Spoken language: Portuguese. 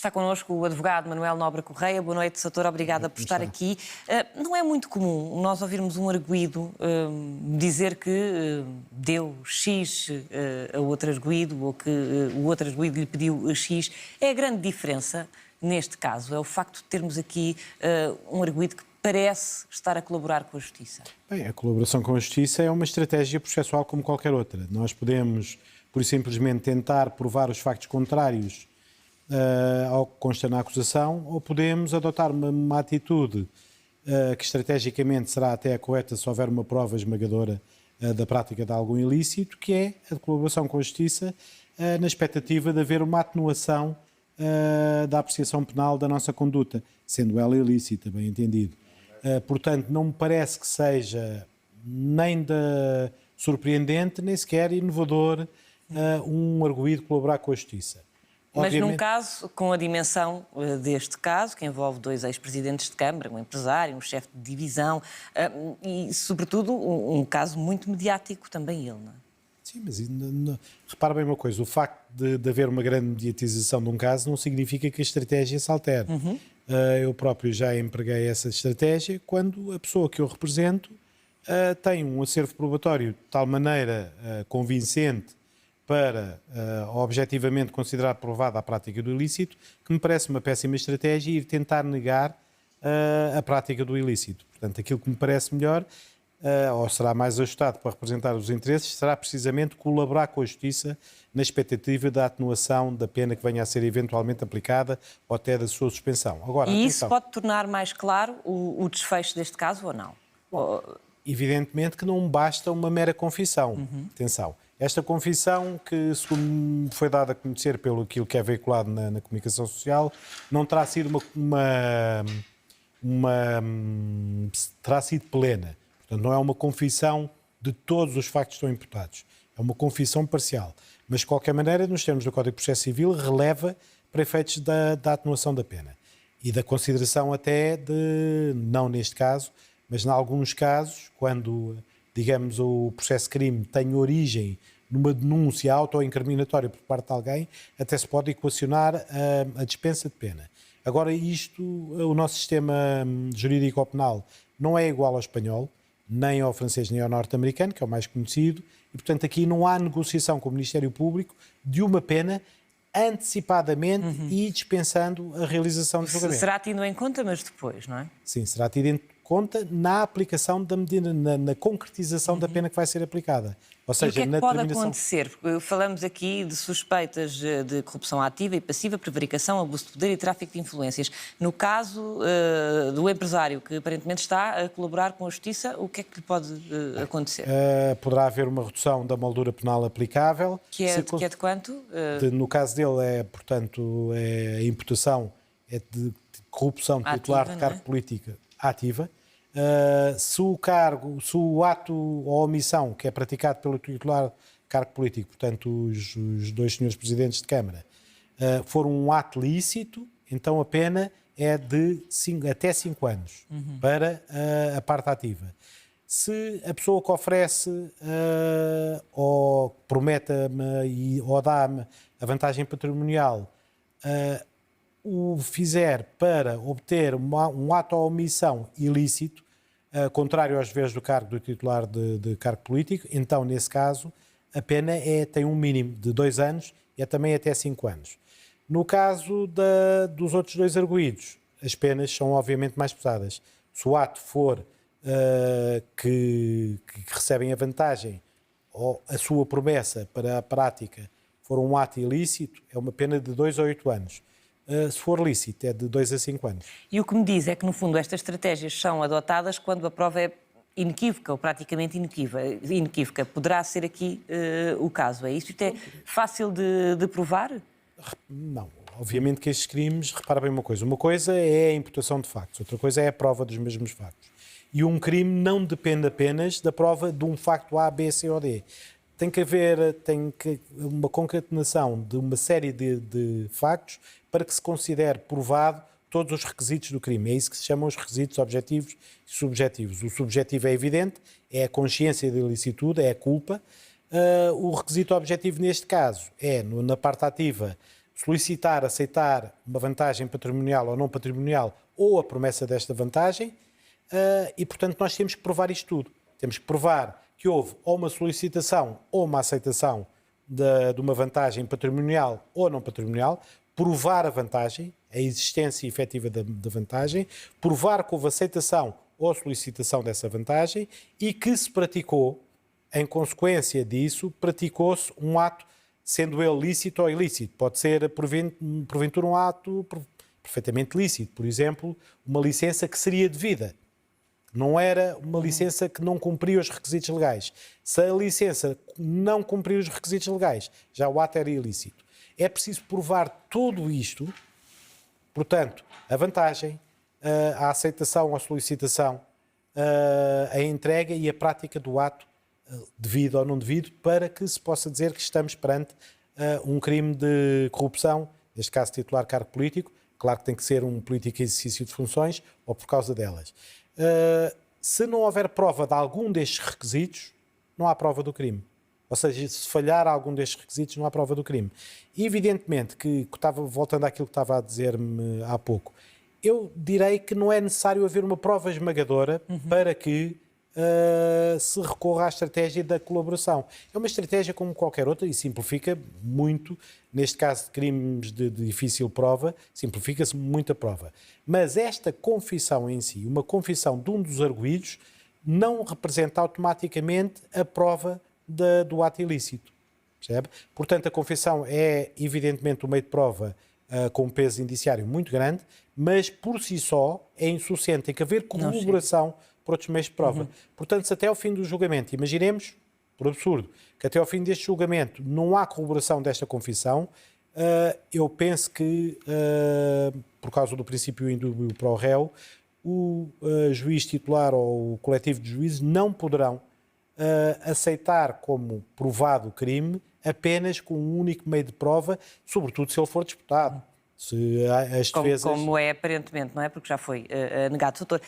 Está connosco o advogado Manuel Nobre Correia. Boa noite, doutor. Obrigada por estar aqui. Não é muito comum nós ouvirmos um arguido dizer que deu X a outro arguido ou que o outro arguido lhe pediu X. É a grande diferença, neste caso, é o facto de termos aqui um arguido que parece estar a colaborar com a Justiça. Bem, a colaboração com a Justiça é uma estratégia processual como qualquer outra. Nós podemos, por simplesmente, tentar provar os factos contrários ao que consta na acusação, ou podemos adotar uma atitude que estrategicamente será até a correta se houver uma prova esmagadora da prática de algum ilícito, que é a colaboração com a Justiça na expectativa de haver uma atenuação da apreciação penal da nossa conduta, sendo ela ilícita, bem entendido. Portanto, não me parece que seja nem surpreendente, nem sequer inovador um arguido colaborar com a Justiça. Mas num caso, com a dimensão deste caso, que envolve dois ex-presidentes de Câmara, um empresário, um chefe de divisão e, sobretudo, um caso muito mediático também ele, não é? Sim, mas repara bem uma coisa, o facto de haver uma grande mediatização de um caso não significa que a estratégia se altere. Eu próprio já empreguei essa estratégia quando a pessoa que eu represento tem um acervo probatório de tal maneira convincente para objetivamente considerar provada a prática do ilícito, que me parece uma péssima estratégia ir tentar negar a prática do ilícito. Portanto, aquilo que me parece melhor, ou será mais ajustado para representar os interesses, será precisamente colaborar com a Justiça na expectativa da atenuação da pena que venha a ser eventualmente aplicada ou até da sua suspensão. Agora, e atenção, isso pode tornar mais claro o desfecho deste caso ou não? evidentemente que não basta uma mera confissão. Atenção. Esta confissão, que segundo foi dada a conhecer pelo aquilo que é veiculado na comunicação social, não terá sido terá sido plena. Portanto, não é uma confissão de todos os factos que estão imputados. É uma confissão parcial. Mas, de qualquer maneira, nos termos do Código de Processo Civil, releva para efeitos da atenuação da pena. E da consideração até de, não neste caso, mas em alguns casos, quando, digamos, o processo de crime tem origem numa denúncia autoincriminatória por parte de alguém, até se pode equacionar a dispensa de pena. Agora, o nosso sistema jurídico-penal não é igual ao espanhol, nem ao francês, nem ao norte-americano, que é o mais conhecido, e, portanto, aqui não há negociação com o Ministério Público de uma pena antecipadamente e dispensando a realização do julgamento. Será tido em conta, mas depois, não é? Sim, será tido em conta na aplicação da medida, na concretização da pena que vai ser aplicada. Ou seja, e o que é que na pode determinação... acontecer? Falamos aqui de suspeitas de corrupção ativa e passiva, prevaricação, abuso de poder e tráfico de influências. No caso do empresário que aparentemente está a colaborar com a Justiça, o que é que lhe pode acontecer? Poderá haver uma redução da moldura penal aplicável. Que é de quanto? No caso dele, portanto, a imputação é de corrupção de titular de cargo político ativa. Se o ato ou omissão que é praticado pelo titular de cargo político, portanto os dois senhores presidentes de Câmara, for um ato lícito, então a pena é de até 5 anos para a parte ativa. Se a pessoa que oferece ou promete-me ou dá-me a vantagem patrimonial o fizer para obter um ato ou omissão ilícito, contrário aos deveres do cargo do titular de cargo político, então, nesse caso, a pena tem um mínimo de 2 anos e é também até 5 anos. No caso dos outros dois arguidos, as penas são obviamente mais pesadas. Se o ato for que recebem a vantagem ou a sua promessa para a prática for um ato ilícito, é uma pena de 2 a 8 anos. Se for lícito, é de 2 a 5 anos. E o que me diz é que, no fundo, estas estratégias são adotadas quando a prova é inequívoca ou praticamente inequívoca. Poderá ser aqui o caso, é isso? Isto é fácil de provar? Não. Obviamente que estes crimes, repara bem uma coisa é a imputação de factos, outra coisa é a prova dos mesmos factos. E um crime não depende apenas da prova de um facto A, B, C ou D. Tem que haver uma concatenação de uma série de factos para que se considere provado todos os requisitos do crime. É isso que se chamam os requisitos objetivos e subjetivos. O subjetivo é evidente, é a consciência da ilicitude, é a culpa. O requisito objetivo neste caso é, na parte ativa, solicitar, aceitar uma vantagem patrimonial ou não patrimonial ou a promessa desta vantagem e, portanto, nós temos que provar isto tudo. Temos que provar que houve ou uma solicitação ou uma aceitação de uma vantagem patrimonial ou não patrimonial, provar a vantagem, a existência efetiva da vantagem, provar que houve aceitação ou solicitação dessa vantagem e que se praticou, em consequência disso, praticou-se um ato, sendo ele lícito ou ilícito. Pode ser, porventura, um ato perfeitamente lícito. Por exemplo, uma licença que seria devida. Não era uma licença que não cumpria os requisitos legais. Se a licença não cumpria os requisitos legais, já o ato era ilícito. É preciso provar tudo isto, portanto, a vantagem, a aceitação ou a solicitação, a entrega e a prática do ato, devido ou não devido, para que se possa dizer que estamos perante um crime de corrupção, neste caso titular cargo político. Claro que tem que ser um político em exercício de funções ou por causa delas. Se não houver prova de algum destes requisitos, não há prova do crime. Ou seja, se falhar algum destes requisitos, não há prova do crime. E evidentemente que, voltando àquilo que estava a dizer-me há pouco, eu direi que não é necessário haver uma prova esmagadora para que se recorra à estratégia da colaboração. É uma estratégia como qualquer outra e simplifica muito, neste caso de crimes de difícil prova, simplifica-se muito a prova. Mas esta confissão em si, uma confissão de um dos arguidos, não representa automaticamente a prova do ato ilícito. Percebe? Portanto, a confissão é evidentemente um meio de prova com um peso indiciário muito grande, mas por si só é insuficiente. Tem que haver corroboração por outros meios de prova. Portanto, se até ao fim do julgamento, imaginemos, por absurdo, que até ao fim deste julgamento não há corroboração desta confissão, eu penso que, por causa do princípio indúbio para o réu, o juiz titular ou o coletivo de juízes não poderão aceitar como provado o crime apenas com um único meio de prova, sobretudo se ele for disputado. Se as defesas... como é aparentemente, não é? Porque já foi negado, doutor.